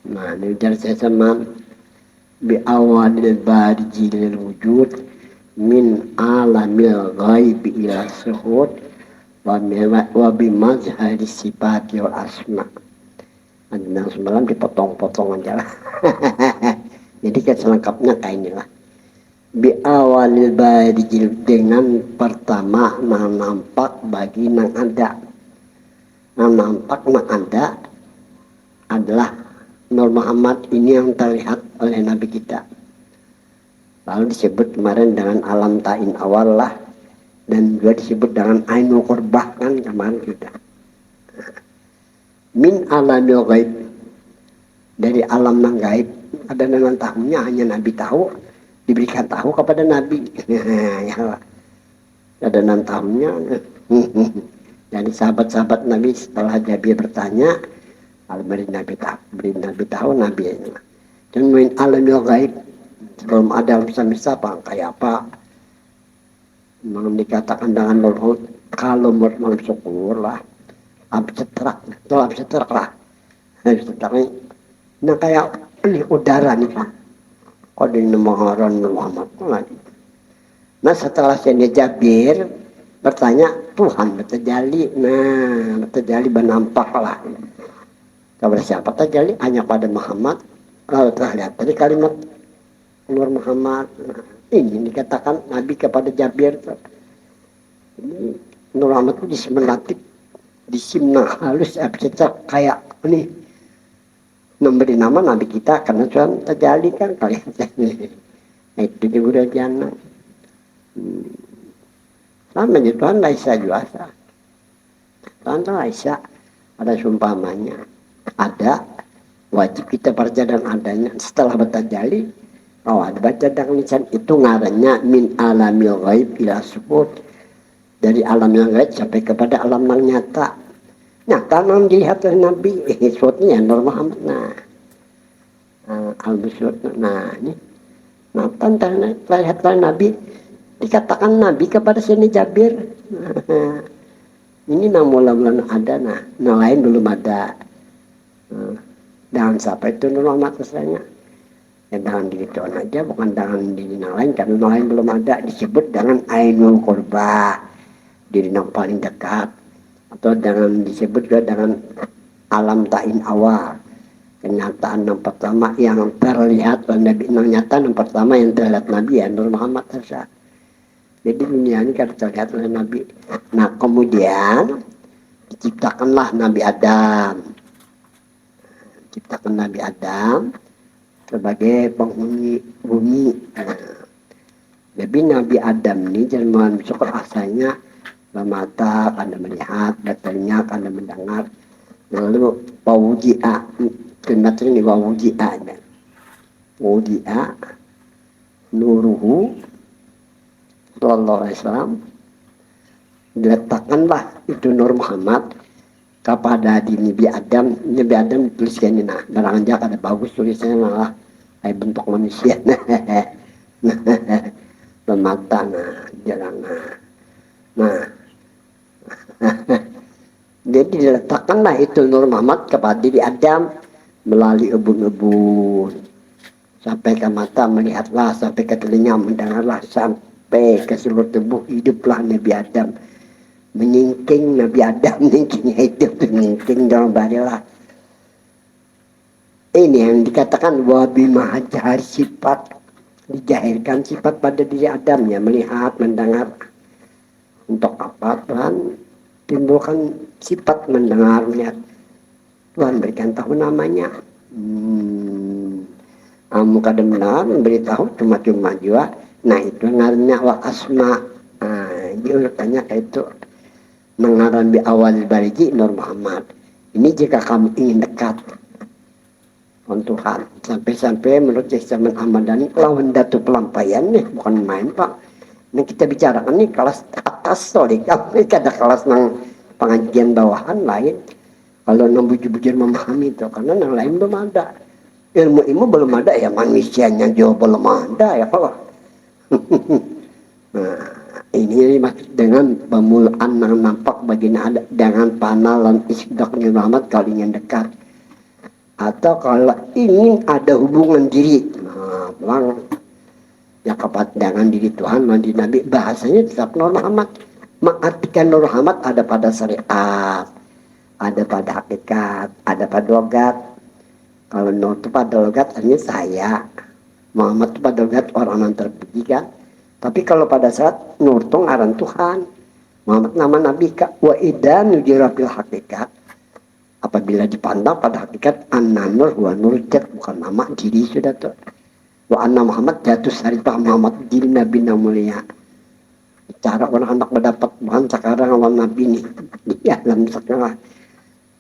Nah, ini dari saya sama bi awalil barijil wujud min alamil ghaibi ila suhud wa bi mazhari sifati wal asma. Yang semalam dipotong-potong aja lah. Jadi kan selengkapnya kayak inilah. Bi awalil barijil dengan pertama nang nampak bagi nang ada. Nang nampak nang ada adalah Nur Muhammad ini yang terlihat oleh Nabi kita. Lalu disebut kemarin dengan alam ta'in awal lah. Dan juga disebut dengan ainul qurbah kan kemarin sudah. Min alamil ghaib. Dari alam yang gaib. Ada dengan tahunya hanya Nabi tahu. Diberikan tahu kepada Nabi. Ya, ada dengan tahunya. Jadi sahabat-sahabat Nabi setelah Jabir bertanya. Beri Nabi tahu Nabi ini. Dan min alamil ghaib. Sebelum ada bisa-bisa apa kayak apa. Belum dikatakan dengan menurut kalau menurut syukur lah abstrak itu abstrak lah abstrak ini nah kayak ini udara nih Pak kode Muhammad Muhammad lagi. Nah setelah sini Jabir bertanya Tuhan bertajali nah bertajali bernampak lah kepada siapa terjali hanya pada Muhammad lalu telah lihat tadi kalimat Nur Muhammad ini dikatakan Nabi kepada Jabir. Ini Nur Muhammad itu disimulatif, disimna halus, abstrak kayak ini memberi nama Nabi kita karena Tuhan terjadi kan kalian. Itu di Buddha Jana. Sama aja Tuhan Laisa juasa. Tuhan Laisa ada sumpamanya, ada wajib kita baca dan adanya setelah bertajali. Oh, ada baca dan lisan itu ngarannya min alamil ghaib ila subut dari alam yang gaib sampai kepada alam yang nyata. Nyata yang dilihat oleh Nabi, suatnya Nur Muhammad. Nah, al-busur. Nah, ini nyata terlihat oleh Nabi. Dikatakan Nabi kepada sini Jabir. Nah, ini mula-mula ada, nah lain belum ada. Dengan siapa itu Nur Muhammad kesannya? Ya dengan diri Tuhan aja, bukan dengan diri yang lain, karena yang lain belum ada, disebut dengan ainul qurbah, diri yang paling dekat, atau dengan disebut juga dengan alam ta'in awal, kenyataan yang pertama yang terlihat oleh Nabi, nyata yang pertama yang terlihat Nabi ya Nur Muhammad tersa. Jadi dunia ini kan terlihat oleh Nabi. Nah kemudian diciptakanlah Nabi Adam, diciptakan Nabi Adam sebagai penghuni bumi. Jadi Nabi Adam ini jangan syukur asalnya bermata karena melihat, bertelinga karena mendengar. Lalu wawuji'a, kalimatnya ini wawuji'a. Wawuji'a nuruhu sallallahu alaihi wasallam, diletakkanlah itu Nur Muhammad kepada di Nabi Adam. Nabi Adam tuliskan ini, nah barang aja ada bagus tulisannya malah kayak bentuk manusia. Bermata, nah jalan, nah jadi diletakkanlah itu Nur Muhammad kepada diri Adam melalui ubun-ubun sampai ke mata melihatlah, sampai ke telinga mendengarlah, sampai ke seluruh tubuh hiduplah Nabi Adam. Menyingking Nabi Adam, menyingkingnya hidup, menyingking dalam barilah. Ini yang dikatakan wabi mahajahar sifat, dijahirkan sifat pada diri Adam ya, melihat, mendengar. Untuk apa Tuhan timbulkan sifat mendengar, melihat. Tuhan berikan tahu namanya. Muka benar memberitahu cuma-cuma juga. Nah itu ngarannya wa asma. Nah, diurutannya kayak itu. Mengaran bi awal bariji Nur Muhammad. Ini jika kamu ingin dekat dengan Tuhan. Sampai-sampai menurut Zaman Ahmadani lawan datu pelampaian nih, bukan main Pak. Ini kita bicarakan nih kelas atas, sorry. Ini ada kelas yang pengajian bawahan lain. Kalau yang bujur-bujur memahami itu, karena yang lain belum ada. Ilmu belum ada ya, manusianya juga belum ada ya Pak. Nah, ini dengan pemulaan yang nampak baginya ada dengan panalan isdak Muhammad kalinya dekat. Atau kalau ingin ada hubungan diri, nah, bang, ya kepanjangan diri Tuhan mandi Nabi, bahasanya tetap Nur Muhammad. Mengartikan Nur Muhammad ada pada syariat, ada pada hakikat, ada pada logat. Kalau Nur itu pada logat artinya saya, Muhammad itu pada logat orang yang terpuji kan. Tapi kalau pada saat Nur itu ngaran Tuhan, Muhammad nama Nabi kak. Wa idan yujirabil hakikat, apabila dipandang pada hakikat anna nur wa nur jat, bukan nama diri sudah tuh. Wa anna Muhammad jatuh saripah Muhammad diri Nabi mulia. Cara orang anak mendapat Tuhan sekarang awal Nabi nih di alam sekarang.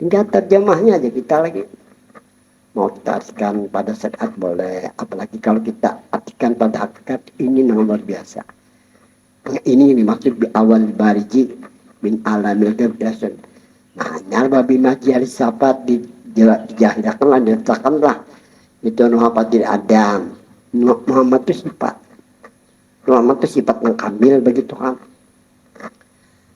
Tinggal terjemahnya aja kita lagi. Mau tarikkan pada saat boleh, apalagi kalau kita artikan pada hakikat ini yang luar biasa. Ini dimaksud di awal bariji bin alamil kebiasaan. Nah, nyarba bimaji alisapat dijahilkanlah, diletakkanlah itu Muhammad diri Adam. Muhammad itu sifat. Muhammad itu sifat yang kamil bagi Tuhan.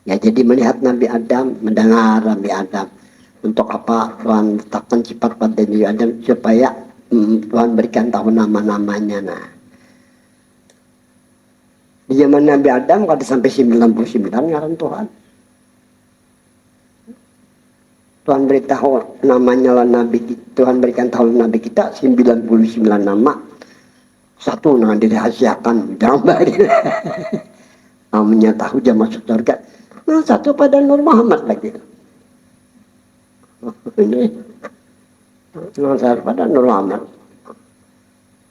Ya, jadi melihat Nabi Adam, mendengar Nabi Adam. Untuk apa Tuhan letakkan sifat pada Nabi Adam supaya Tuhan berikan tahu nama-namanya. Nah, di zaman Nabi Adam kalau sampai 99 ngaran Tuhan. Tuhan beritahu namanya lah Nabi, Tuhan berikan tahu Nabi kita 99 nama. Satu nah dirahasiakan gambar. Namanya tahu dia masuk surga. Nah, satu pada Nur Muhammad lagi. Ini satu pada Nur Muhammad.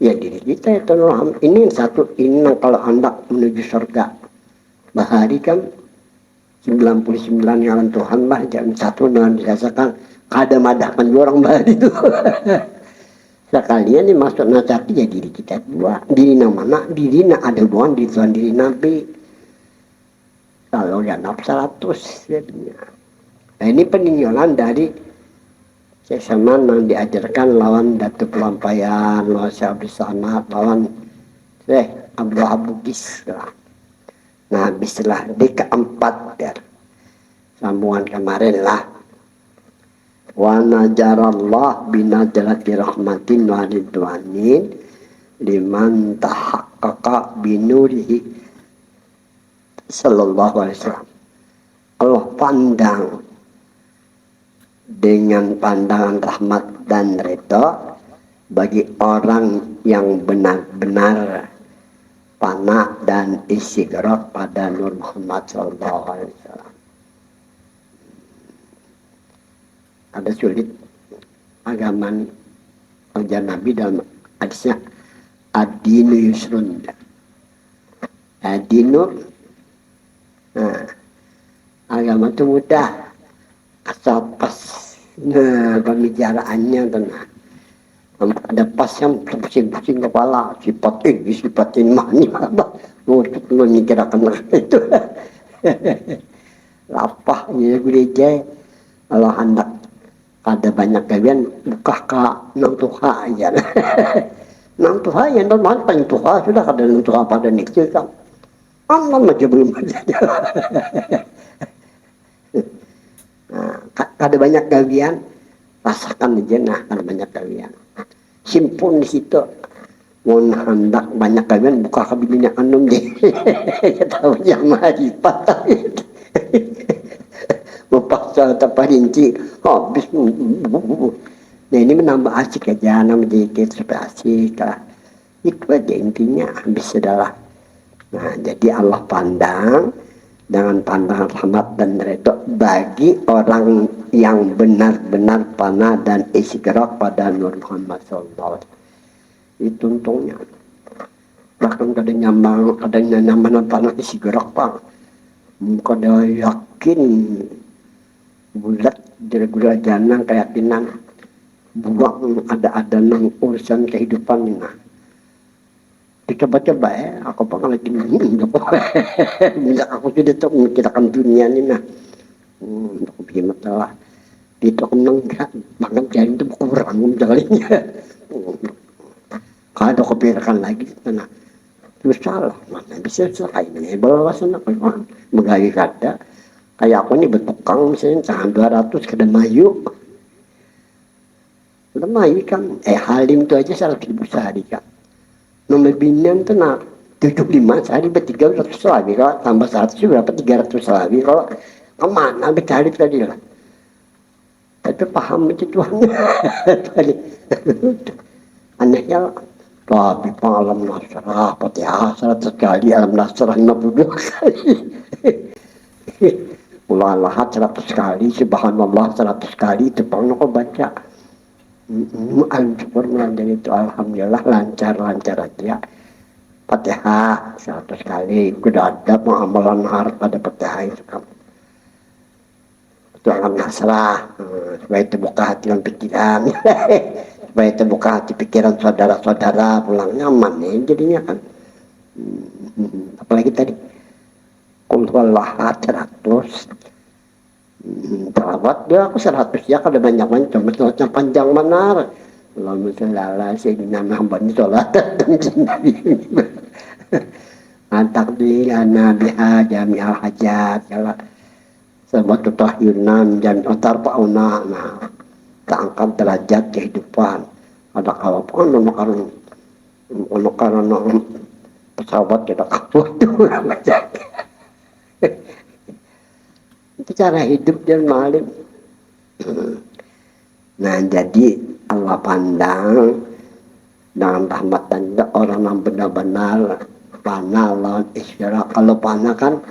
Ya diri kita itu Nur Muhammad. Ini satu ini kalau hendak menuju surga. Bahari kan 99 ngaran Tuhan lah, jam satu dengan dirasakan kada madahkan orang bahari itu. Sekalian ini masuk nasati ya diri kita dua. Diri mana? Diri ada hubungan di Tuhan diri Nabi. Kalau ya naf 100 jadinya. Nah, ini peninjauan dari sesaman yang diajarkan lawan Datu Pelampaian, lawan Syabri Sanat, lawan Abu Abugis lah. Nah, habislah di keempat ya. Sambungan kemarin lah. Wa najarallah binajalati rahmatin wa ridwanin liman tahaqqaqa binurihi sallallahu alaihi wasallam. Allah pandang dengan pandangan rahmat dan ridha bagi orang yang benar-benar fana dan istighfar pada Nur Muhammad sallallahu alaihi wasallam. Ada sulit agama ajar Nabi dalam hadisnya ad-dinu yusrun. Ad-dinu, nah, agama itu mudah asal pas pembicaraannya tenang. Ada pas yang pusing-pusing kepala, sifat ini, sifat ini, mani apa, untuk memikirkan itu. Lapah ya gereja, kalau hendak ada banyak kalian buka ke nang tuha aja. Nang tuha yang normal paling tuha sudah kada nang tuha pada nikah kan. Allah aja belum ada. Nah, kada banyak kalian rasakan aja nah kada banyak kalian. Simpun di situ. Mau hendak banyak kalian buka kabinnya anum deh. Kita punya mahasiswa. Mepaksa terperinci habis. Nah, ini menambah asik aja, namanya dikit supaya asik lah. Itu aja intinya, habis adalah. Nah, jadi Allah pandang dengan pandangan rahmat dan ridha bagi orang yang benar-benar fana dan istighfar pada Nur Muhammad sallallahu alaihi wasallam. Itu untungnya. Bahkan kadang nyaman fana istighfar Pak. Kada yakin bulat dari gula janang keyakinan buang ada nang urusan kehidupan ini. Dicoba-coba aku pengen lagi bila aku sudah tahu menceritakan dunia ini nah. Aku bikin masalah itu enggak bahkan jari itu kurang menjalinya. Kalau ada kepikiran lagi nah itu salah mana bisa selesai ini bawa sana kan megagi kada. Kayak aku ini bertukang misalnya jangan 200 kada mayu. Udah Lemah kan, Halim itu aja 100.000 sehari kan. Nomor binian tuh 75 sehari bertiga 100 lagi, kalau tambah 100 berapa 300 lagi, kalau kemana bercari tadi lah. Tapi paham itu Tuhan. Anehnya Rabbi alam nasrah, Fatihah 100 kali, alam nasrah 52 kali. Ulah lahat 100 kali, subhanallah 100 kali, itu bang kok baca. Syukur dari itu alhamdulillah lancar-lancar aja. Fatihah 100 kali, udah ada amalan harus pada Fatihah itu kamu. Itu alam nasrah, supaya itu buka hati dan pikiran. Supaya itu buka hati pikiran saudara-saudara, pulang nyaman nih jadinya kan. Apalagi tadi Qul huwallahu 100. Terawat dia aku 100 ya, kalau banyak macam sholatnya panjang mana. Allahumma sholli ala sayyidina Muhammad sholat dan sendiri. Antakdirana biha jami'al hajat kalau sebab tutahirna dan tarfa'una, nah keangkat derajat kehidupan. Ada kalau pun karena pesawat kita kabur tuh. Itu cara hidup dan malim. Nah jadi Allah pandang dengan rahmat dan orang yang benar-benar panah lawan isyarat. Kalau panah kan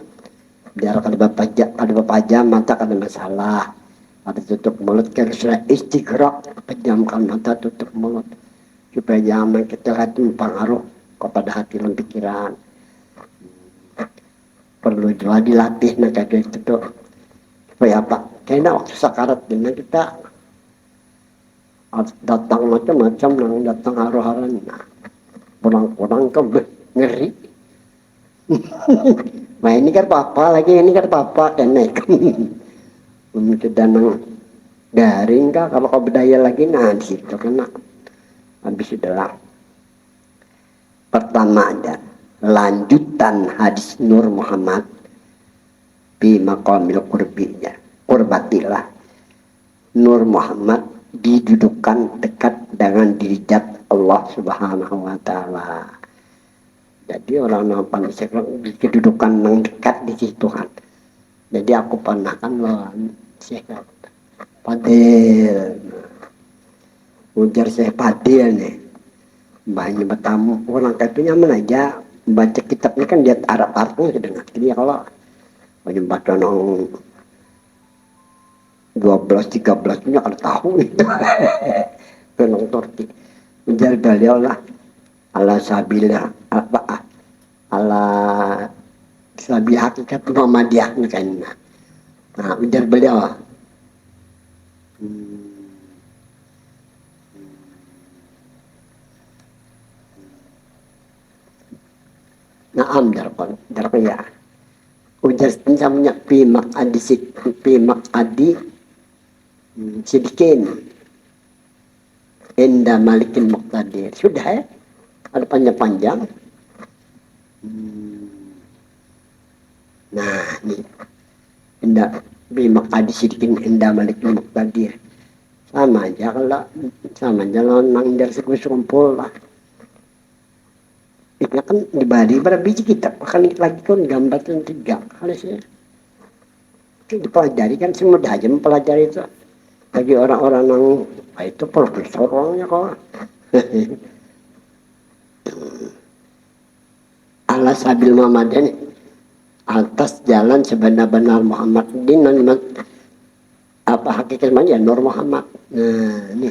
biar ada pajam mata ada masalah, ada tutup mulut karena istighrak, pejamkan mata tutup mulut supaya jangan kita hati mempengaruh kepada hati dan pikiran. Perlu juga dilatih nah kayak gitu tuh. Supaya apa? Kayaknya waktu sakarat dengan kita datang macam-macam, datang haru-haran, nah, kurang-kurang ke ngeri. Nah ini kan papa lagi, ini kan papa kan naik. Danang garing kah kalau kau berdaya lagi, nah di situ kena. Habis itulah. Pertama ada lanjutan hadis Nur Muhammad bi maqamil qurbinya. Qurbatilah. Nur Muhammad didudukan dekat dengan diri zat Allah Subhanahu wa taala. Jadi orang nampan di kedudukan yang dekat di situ kan. Jadi aku pernah kan lawan Syekh Fadil. Ujar Syekh Fadil nih. Banyak bertamu orang katanya mana aja baca kitab ini kan lihat Arab-Arabnya sedang. Jadi kalau baca nong 12-13 punya kan tahu itu. Nong Turki. Ujar beliau lah ala sabila apa ala sabi hakikat Muhammadiyah kan. Nah, ujar beliau Naam darqan ya. Ujar namanya pimak adi sidikin enda malikin muqtadir. Sudah ya, ada panjang-panjang. Nah ini enda pimak adi sidikin enda malikin muqtadir. Sama aja kalau sama aja nang dari sekumpul lah. Itu kan dibagi berapa biji kitab, akan lagi kan gambar itu 3 kali sih. Itu dipelajari kan semua aja mempelajari itu. Bagi orang-orang yang itu profesor orangnya kok. Ala sabil Muhammadan atas jalan sebenar-benar Muhammad din apa hakikat mana ya Nur Muhammad. Nah ini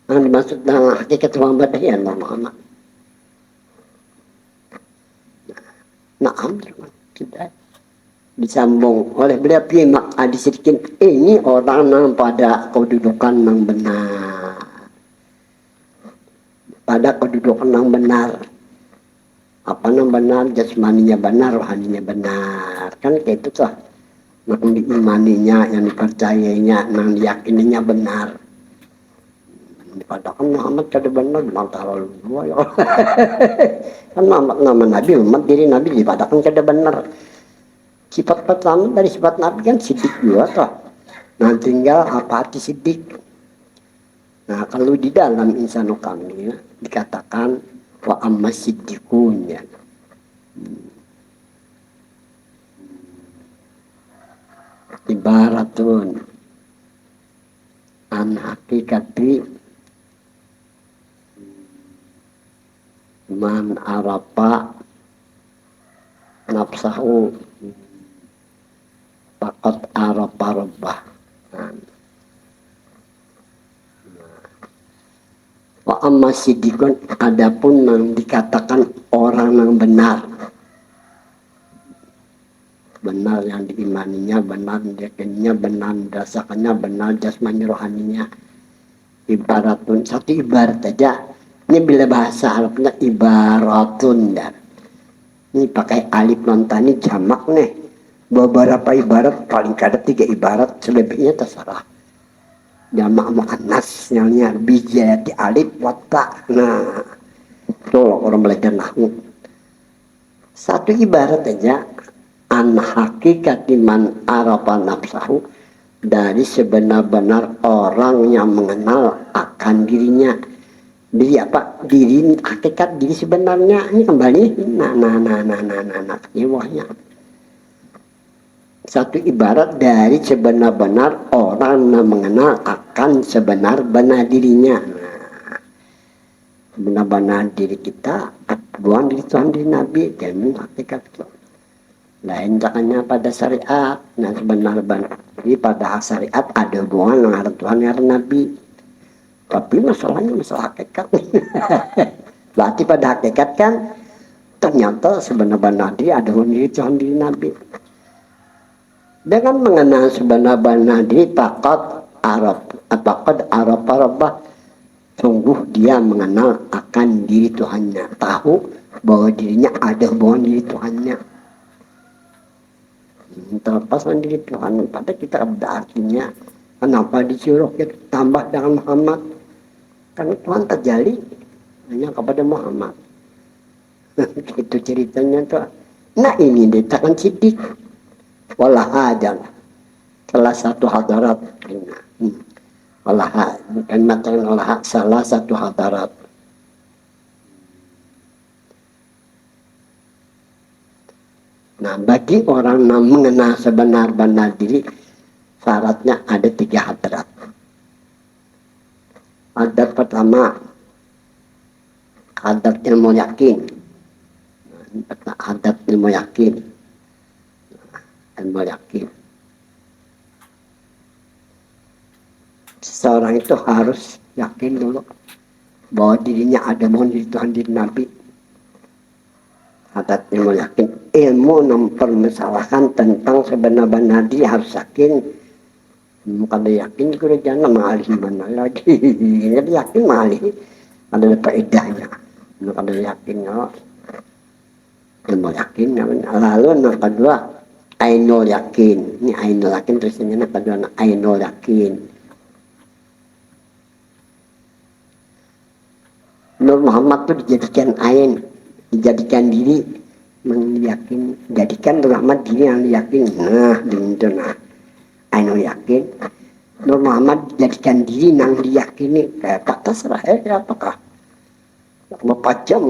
yang dimaksud dengan hakikat Muhammad ya Nur Muhammad. Naam, tidak disambung oleh beliau pimak adisikin ini orang yang pada kedudukan yang benar, pada kedudukan yang benar. Apa yang benar? Jasmaninya benar, rohaninya benar, kan kayak itu tuh. Yang diimaninya, yang dipercayainya, yang diyakininya benar. Dikatakan Muhammad kada benar, mantap dua ya. Kan nama Nabi, umat diri Nabi dikatakan kada benar. Sifat pertama dari sifat Nabi kan sidik juga toh. Nah tinggal apa hati sidik. Nah, kalau di dalam insanu kamil dikatakan wa amma siddiqun ya. Ibaratun an hakikati man arapa nafsahu faqad arapa rabbah. Nah, wa amma siddiqun adapun yang dikatakan orang yang benar, benar yang diimaninya, benar diyakininya, benar dirasakannya, benar jasmani rohaninya. Ibaratun, satu ibarat aja. Ini bila bahasa Arabnya ibaratun ya. Ini pakai alif lam tani jamak nih. Beberapa ibarat paling kadang 3 ibarat, selebihnya terserah. Jamak muannas nyalnya bijati alif watta. Nah, itu orang belajar nahwu. Satu ibarat aja, an hakikati man arafa nafsahu, dari sebenar-benar orang yang mengenal akan dirinya. Diri apa? Diri hakikat diri sebenarnya. Ini kembali wahnya. Satu ibarat dari sebenar-benar orang yang mengenal akan sebenar-benar dirinya. Nah, sebenar-benar diri kita, buang diri Tuhan, diri Nabi, dan hakikat itu. Lain jangannya pada syariat. Nah, sebenar-benar jadi pada syariat ada hubungan dengan Tuhan dan Nabi. Tapi masalahnya masalah hakikat. Berarti pada hakikat kan ternyata sebenar-benar dia ada hubungan diri Tuhan, diri Nabi. Dengan mengenal sebenar-benar diri takat Arab, takat Arab Arabah, sungguh dia mengenal akan diri Tuhannya, tahu bahwa dirinya ada hubungan diri Tuhannya. Terlepas dari diri Tuhan, pada kita ada artinya. Kenapa disuruh kita tambah dengan Muhammad? Karena Tuhan terjali hanya kepada Muhammad. Itu ceritanya tuh. Nah ini ditakan sidik. Walah aja salah satu hadarat. Walah kan matakan walah salah satu hadarat. Nah, bagi orang yang mengenal sebenar-benar diri, syaratnya ada 3 hadrat. Hadrat pertama, hadrat ilmu yakin. Hadrat ilmu yakin. Ilmu yakin. Seseorang itu harus yakin dulu bahwa dirinya ada mohon diri Tuhan, diri Nabi. Hadrat ilmu yakin, ilmu mempermasalahkan tentang sebenar-benar dia harus yakin. Kalau yakin juga jangan malih mana lagi. Jadi yakin malih ada faedahnya. Kalau yakin ilmu yakin. Lalu yang kedua ainul yakin. Ini ainul yakin terusnya yang kedua ainul yakin. Nur Muhammad itu dijadikan ain, dijadikan diri, menyakin, jadikan Nur Muhammad diri yang yakin. Nah, itu nah, ainul yakin. Nur Muhammad dijadikan diri yang diyakini. Kayak tak terserah apakah 4 jam,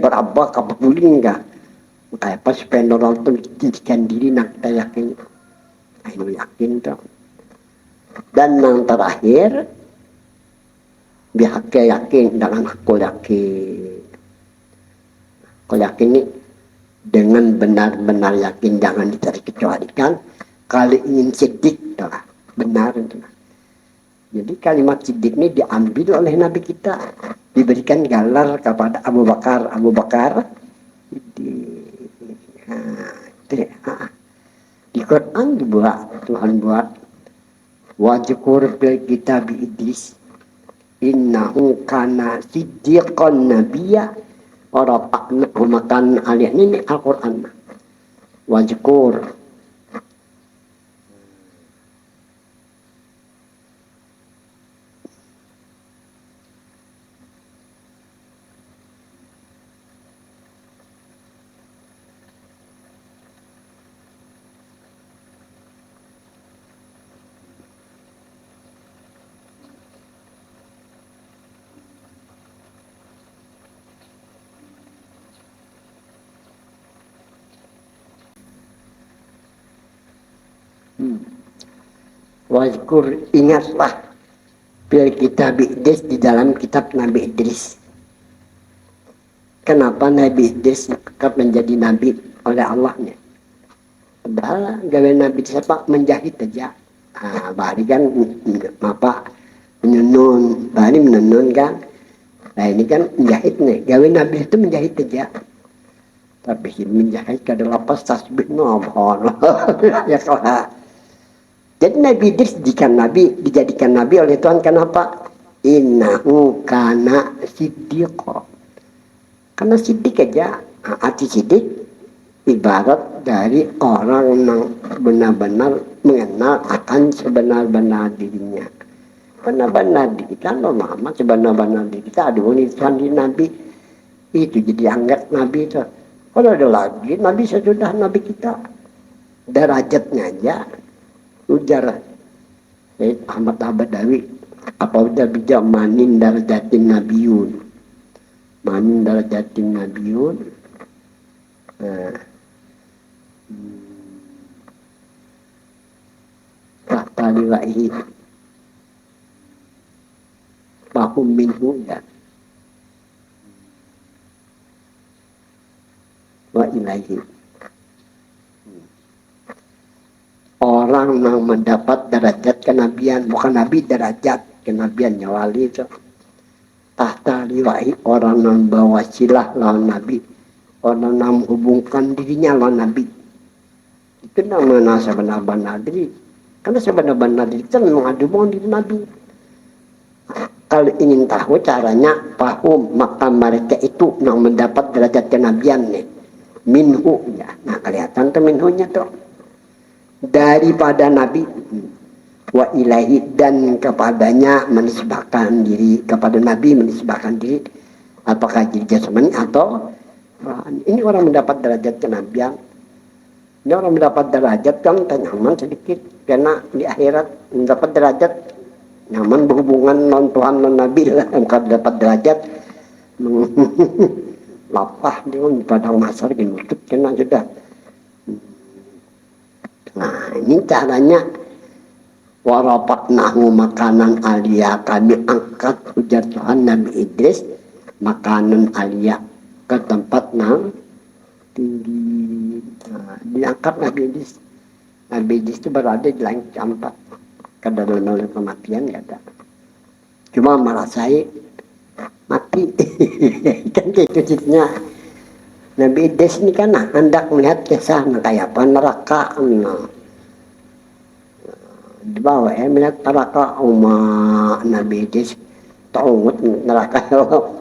berapa kabuling enggak? Kayak apa supaya Nur Muhammad itu dijadikan diri yang kita yakini. Ainul yakin itu. Dan yang terakhir, biar yakin dengan aku yakin. Aku yakin ini dengan benar-benar yakin, jangan dicari kecualikan. Kalau ingin sidik, benar itu. Jadi kalimat sidik ini diambil oleh Nabi kita, diberikan gelar kepada Abu Bakar. Abu Bakar di Quran dibuat, Tuhan buat wajkur bil kitab Idris innahu kana siddiqan nabiyya wa rafa'nahu makanan aliyah. Ini Al-Quran. Wajkur Wazkur, ingatlah fil kitab Idris, di dalam kitab Nabi Idris. Kenapa Nabi Idris menjadi nabi oleh Allahnya? Padahal gawe Nabi siapa? Menjahit aja. Bari kan apa menenun, bari menenun kan. Nah ini kan menjahit nih. Gawe Nabi itu menjahit aja. Tapi menjahit kada lepas tasbih nohon. Ya salah. Jadi Nabi Idris dijadikan nabi oleh Tuhan. Kenapa? Innahu kana siddiqo. Karena sidik aja, arti sidik ibarat dari orang yang benar-benar mengenal akan sebenar-benar dirinya. Benar-benar diri kita, Muhammad sebenar-benar diri kita, ada Tuhan di Nabi, itu jadi anggap Nabi itu. Kalau ada lagi, Nabi sesudah Nabi kita, derajatnya aja, ujar Sayyid Ahmad Abadawi, apa udah bijak manin darajatin Nabiyun. Manin darajatin Nabiyun. Tahta liwa'ihi fahum minhu ya wa ilaihi. Orang yang mendapat derajat kenabian, bukan nabi, derajat kenabiannya wali itu. Tahta liwa'i, orang yang bawa silah lawan nabi, orang yang menghubungkan dirinya lawan nabi. Itu namanya sebenar-benar diri. Karena sebenar-benar diri kita menghubungkan diri nabi. Kalau ingin tahu caranya, paham, maka mereka itu yang mendapat derajat kenabian nih. Minhu ya. Nah kelihatan tuh minhunya tuh. Daripada nabi wa ilahi, dan kepadanya menisbahkan diri, kepada nabi menisbahkan diri, apakah jadi jasmani atau ini orang mendapat derajat kenabian. Ini orang mendapat derajat kan nyaman sedikit, karena di akhirat mendapat derajat nyaman berhubungan non Tuhan non nabi lah. Bukan dapat derajat lapah dengan padang masar ginutut kena sudah. Nah ini caranya, warapatnahu makanan alia, kami angkat ujar Tuhan Nabi Idris makanan alia ke tempat yang tinggi. Nah, diangkat Nabi Idris. Nabi Idris itu berada di langit keempat, kadang oleh kematian gak ada, cuma merasai mati. Kan gitu ceritanya. Nabi Idris ini kan hendak melihat kisah kayak apa neraka. Di bawah melihat neraka umat Nabi Idris tahu neraka.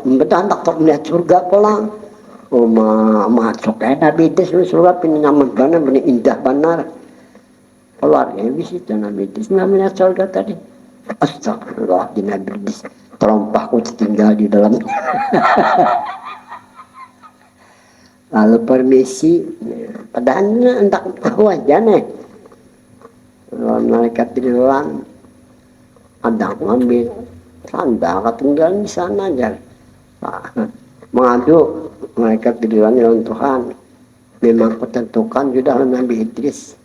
Betul hendak melihat surga pulang. Masuk Nabi Idris surga pini nyaman benar, pini indah benar. Keluar bisa Nabi Idris melihat surga tadi. Astagfirullah, di Nabi Idris terompahku tinggal di dalamnya. Lalu permisi, padahal hendak tahu aja nih. Malaikat di dalam ada ngambil sandal ketinggalan di sana aja. Mengadu malaikat di dalam dengan Tuhan. Memang ketentukan sudah Nabi Idris.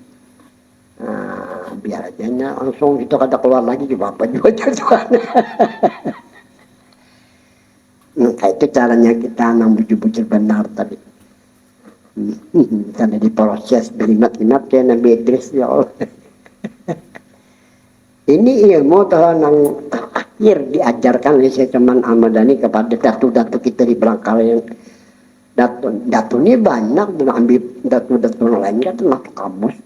Biar aja langsung itu kata keluar lagi ke bapak juga Tuhan. Nah, itu caranya kita bujur-bujur benar tadi. Karena diproses berimat-imat kayak Nabi Idris ya Allah. Ini ilmu Tuhan yang terakhir diajarkan oleh Syekh Ahmadani kepada datu-datu kita di belakang yang datu ini banyak, ambil datu-datu lain kan termasuk kamus.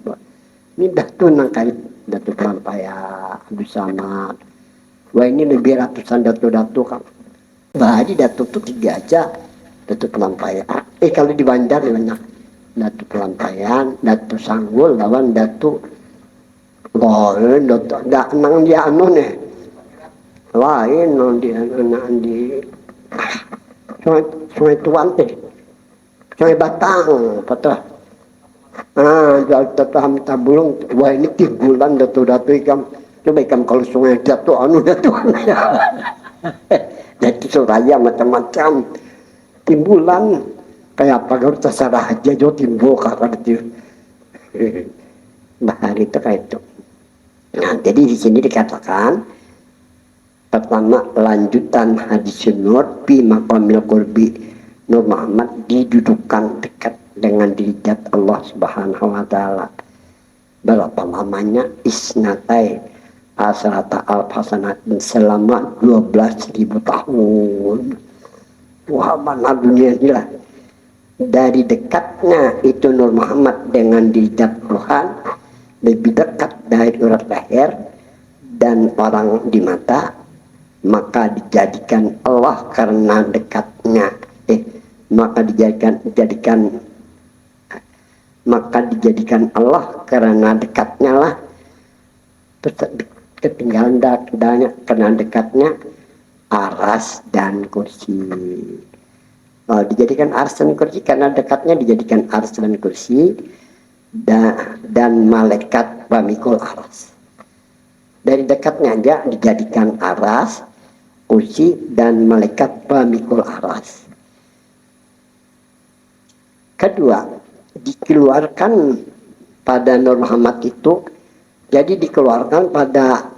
Ini datu yang kait datu Pelampaya, Abdul Samad. Wah ini lebih ratusan datu-datu kan. Bahari datu itu 3 aja. Datu Pelampaya. Kalau di Bandar banyak Datu Pelampaian, Datu Sanggul lawan Datu lain, Datu enggak nang dia anu nih. Lain nang dia di Sungai Tuan teh. Sungai Batang, patah. Datu Tabulung, wah ini timbulan datu-datu ikam. Coba ikam kalau sungai Datu anu Datu. Jadi Suraya macam-macam. Timbulan kayak apa kalau terserah aja jo timbul kakak itu. Bahari itu kayak itu. Nah, jadi di sini dikatakan pertama lanjutan hadis Nur fi maqamil qurbi, Nur Muhammad didudukan dekat dengan diri zat Allah Subhanahu wa taala. Berapa lamanya? Isnatai asrata alfasanat, selama 12.000 tahun. Wah, mana dunia ini lah. Dari dekatnya itu Nur Muhammad dengan diri zat Tuhan, lebih dekat dari urat leher dan orang di mata, maka dijadikan Allah karena dekatnya maka dijadikan Allah karena dekatnya lah ketinggalan karena dekatnya aras dan kursi. Dijadikan aras dan kursi karena dekatnya dijadikan aras dan kursi dan malaikat pamikul aras. Dari dekatnya aja dijadikan aras, kursi, dan malaikat pamikul aras. Kedua, dikeluarkan pada Nur Muhammad itu, jadi dikeluarkan pada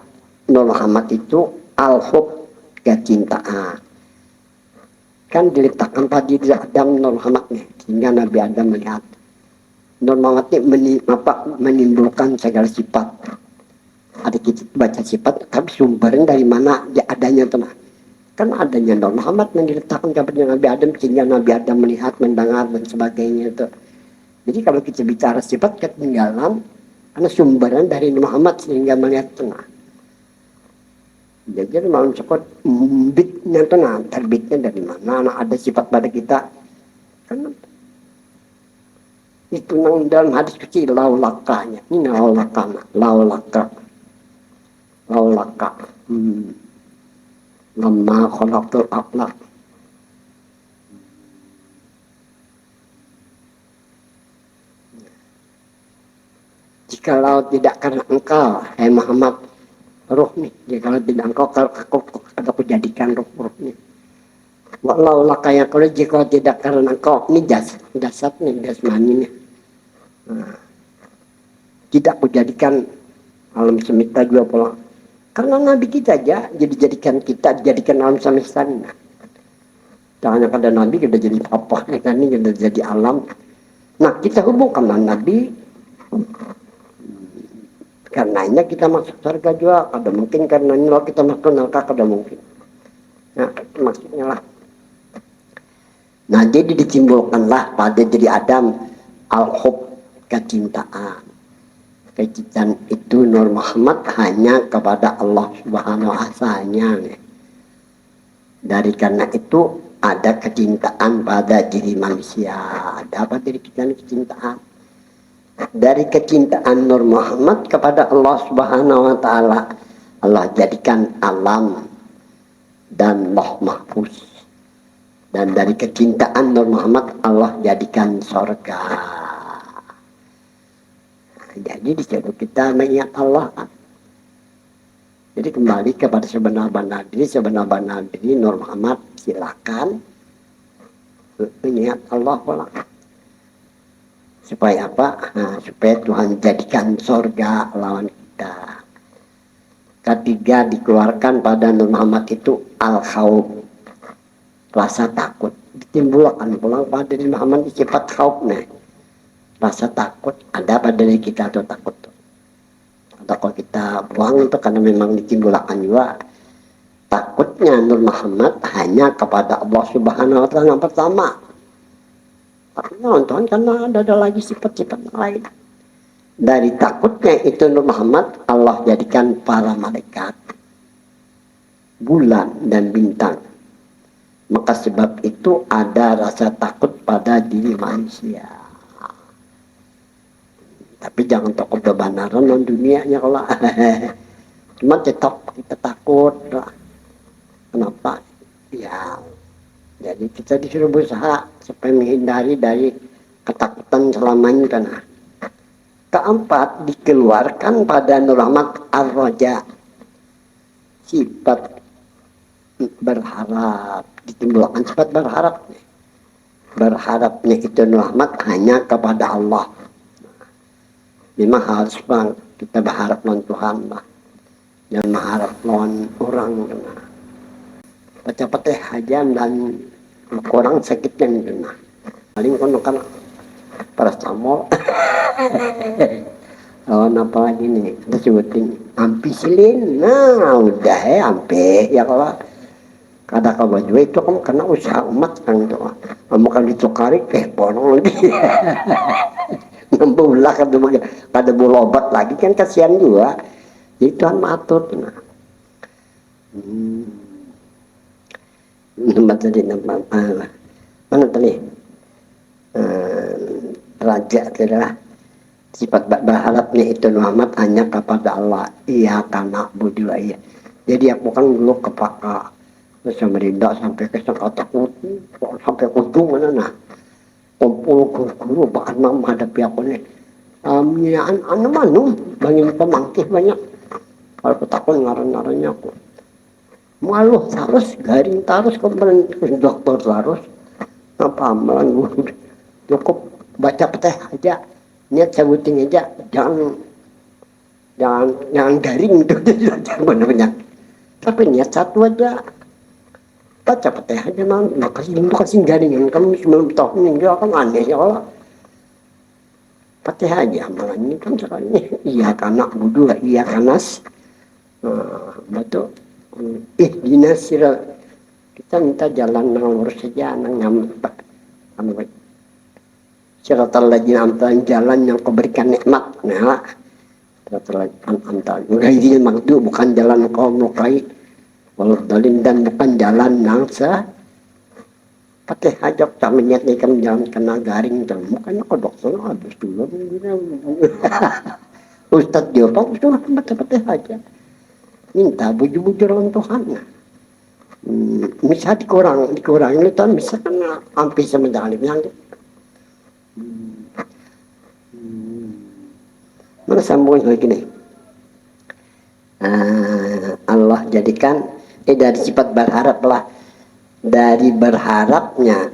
Nur Muhammad itu al-hub, kecintaan. Kan diletakkan pada diri Adam Nur Muhammad nih, sehingga Nabi Adam melihat Nur Muhammad ini menimbulkan segala sifat. Ada kita baca sifat, tapi sumbernya dari mana dia adanya teman? Kan adanya Nur Muhammad yang diletakkan kepada Nabi Adam sehingga Nabi Adam melihat, mendengar dan sebagainya itu. Jadi kalau kita bicara sifat ketinggalan, karena sumbernya dari Nur Muhammad sehingga melihat tengah. Jadi malam sekot bitnya tengah, terbitnya dari mana? Nah, ada sifat pada kita. Kan itu nang dalam hadis kecil laulakanya. Ini laulakana, laulaka. Lamma khalaqtul aqlaq. Jikalau tidak karena engkau, hai Muhammad, roh nih. Jikalau tidak engkau, aku jadikan roh nih. Walau lakaya kalau jika tidak karena engkau, ini jasad nih, jasmani nih. Nah, tidak aku jadikan alam semesta juga pulang. Karena Nabi kita aja jadikan alam semesta ini. Jangan pada Nabi kita jadi apa nih kan, ini kita jadi alam. Nah, kita hubungkan dengan Nabi. Karenanya kita masuk surga juga, ada mungkin karena ini kita masuk neraka, ada mungkin. Nah, maksudnya lah. Nah, jadi ditimbulkanlah pada diri Adam al-hub, kecintaan. Kecintaan itu Nur Muhammad hanya kepada Allah Subhanahu wa ta'ala. Dari karena itu ada kecintaan pada diri manusia. Ada apa dari kecintaan? Dari kecintaan Nur Muhammad kepada Allah Subhanahu wa ta'ala, Allah jadikan alam dan Lauh Mahfuz. Dan dari kecintaan Nur Muhammad, Allah jadikan surga. Jadi disuruh kita mengingat Allah. Jadi kembali kepada sebenar-benar diri Nur Muhammad, silakan mengingat Allah pulang. Supaya apa? Nah, supaya Tuhan jadikan surga lawan kita. Ketiga, dikeluarkan pada Nur Muhammad itu al-khawf, rasa takut. Ditimbulkan pulang pada Nur Muhammad sifat khawf nih. Rasa takut ada pada diri kita atau takut. Atau kalau kita buang itu karena memang ditimbulkan juga. Takutnya Nur Muhammad hanya kepada Allah Subhanahu wa ta'ala yang pertama. Nonton karena ada lagi sifat-sifat lain. Dari takutnya itu Nur Muhammad, Allah jadikan para malaikat, bulan dan bintang. Maka sebab itu ada rasa takut pada diri manusia. Tapi jangan takut kebenaran non dunianya kalau cuma tetap kita takut. Kenapa? Ya. Jadi kita disuruh berusaha supaya menghindari dari ketakutan selamanya karena. Keempat, dikeluarkan pada Nur Muhammad ar-raja, sifat berharap, ditimbulkan sifat berharap. Berharapnya itu Nur Muhammad hanya kepada Allah. Memang harus bang kita berharap dengan Tuhan lah. jangan mengharap lawan orang kena baca peteh hajam dan kurang sakitnya kena paling kono kan paracetamol lawan apa lagi nih kita sebutin ampicillin nah udah ampe ya kalau kada baju itu kamu kena usaha umat kan itu kamu kan ditukari ponong lagi nambah kada boleh obat lagi kan kasihan juga jadi Tuhan matur nah nampak tadi nampak mana tadi raja adalah sifat berharapnya itu Muhammad hanya kepada Allah iya karena budu iya jadi aku kan dulu kepaka Samarinda sampai ke Jakarta sampai Kudung mana nah kumpul guru bahkan menghadapi aku nih anu manum bangin pemangkih banyak kalau ketakut ngaran-ngarannya aku malu terus garing terus kemudian dokter terus apa amalan guru cukup baca peteh aja niat sebutin aja jangan garing itu jangan banyak tapi niat satu aja baca peteh aja mang makasih garingan kamu sebelum tahun yang kan aneh ya Allah peteh aja amalan ini kan sekali iya karena budu iya kanas betul dinas kita minta jalan yang lurus saja yang nyampe siratal ladzina amtalan jalan yang kuberikan nikmat nah siratal amtalan ghairil maghdubi bukan jalan kaum nukai waladhdallin dan bukan jalan yang pakai hajab tak niat nikam jalan kena garing dan bukannya ke dokter habis dulu Ustadz dia pak sudah pakai hajab minta bujur-bujur lawan Tuhan bisa dikurang ini Tuhan bisa kan hampir sama jalan yang mana sambungan lagi nih Allah jadikan dari sifat berharap lah dari berharapnya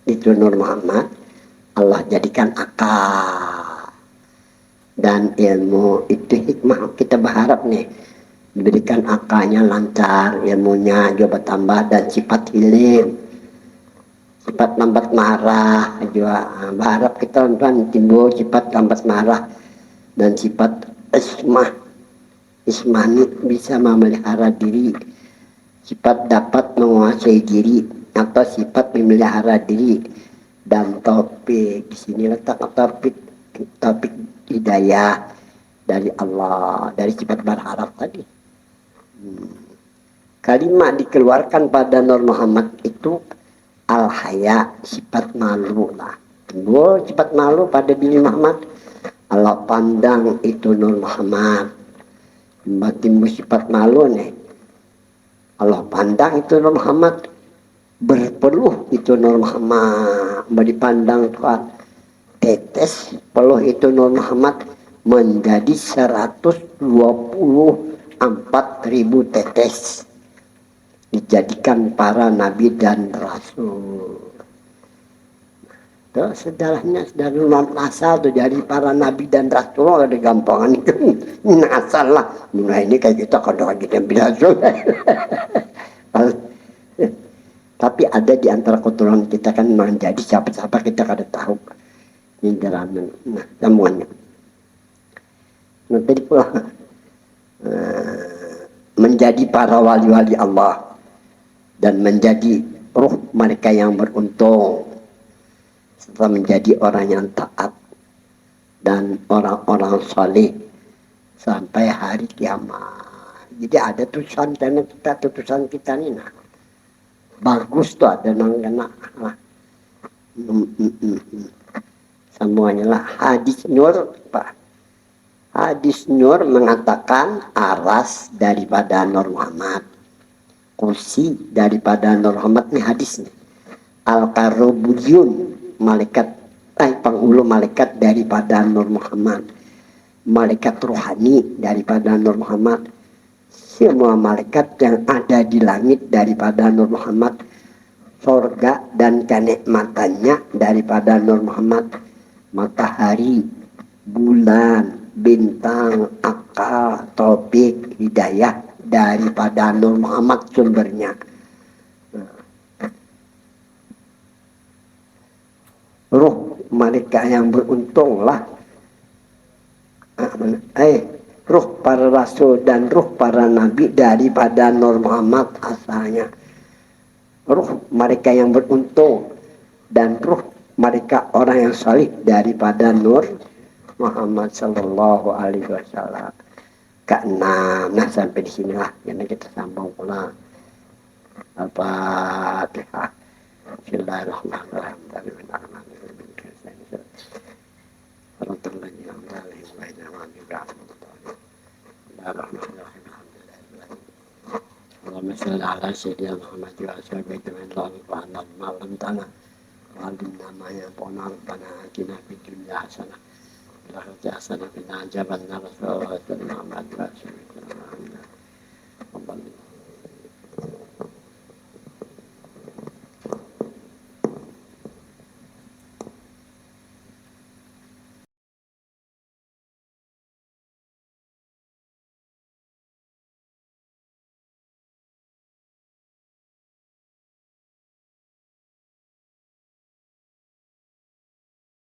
itu Nur Muhammad Allah jadikan akal dan ilmu itu hikmah kita berharap nih diberikan akalnya lancar ilmunya juga bertambah dan sifat hilim sifat lambat marah juga berharap kita tuan timbul sifat lambat marah dan sifat ismani bisa memelihara diri sifat dapat menguasai diri atau sifat memelihara diri dan topik di sini letak topik hidayah dari Allah dari sifat berharap tadi kalimat dikeluarkan pada Nur Muhammad itu al-haya sifat malu lah timbul sifat malu pada diri Muhammad Allah pandang itu Nur Muhammad timbul sifat malu nih Allah pandang itu Nur Muhammad berpeluh itu Nur Muhammad dipandang Tuhan tetes peluh itu Nur Muhammad menjadi 124.000 tetes dijadikan para nabi dan rasul tuh sejarahnya dari asal tuh jadi para nabi dan rasul ada gampangan itu asal lah mulai ini kayak kita kalau kita bilang tapi ada di antara keturunan kita kan menjadi siapa-siapa kita kada tahu ini jalanan nah semuanya nah tadi pula menjadi para wali-wali Allah dan menjadi ruh mereka yang beruntung serta menjadi orang yang taat dan orang-orang saleh sampai hari kiamat jadi ada tulisan kita nih nah bagus tuh ada nang kena semuanya lah hadis Nur Pak hadis Nur mengatakan aras daripada Nur Muhammad kursi daripada Nur Muhammad nih hadis nih al-karubuyun malaikat penghulu malaikat daripada Nur Muhammad malaikat rohani daripada Nur Muhammad semua malaikat yang ada di langit daripada Nur Muhammad surga dan kenikmatannya daripada Nur Muhammad matahari bulan bintang, akal, topik, hidayah daripada Nur Muhammad sumbernya. Ruh mereka yang beruntunglah, ruh para rasul dan ruh para nabi daripada Nur Muhammad asalnya. Ruh mereka yang beruntung dan ruh mereka orang yang salih daripada Nur Muhammad sallallahu alaihi wasallam. Keenam, nah sampai di sinilah, ini kita sambung pula. Al-Fatihah. Bismillahirrahmanirrahim. Allahumma shalli ala sayyidina Muhammad wa ala alihi wa sahbihi وعلمنا ما ينفعنا ربنا آتنا في الدنيا حسنة وفي الآخرة حسنة وقنا عذاب النار.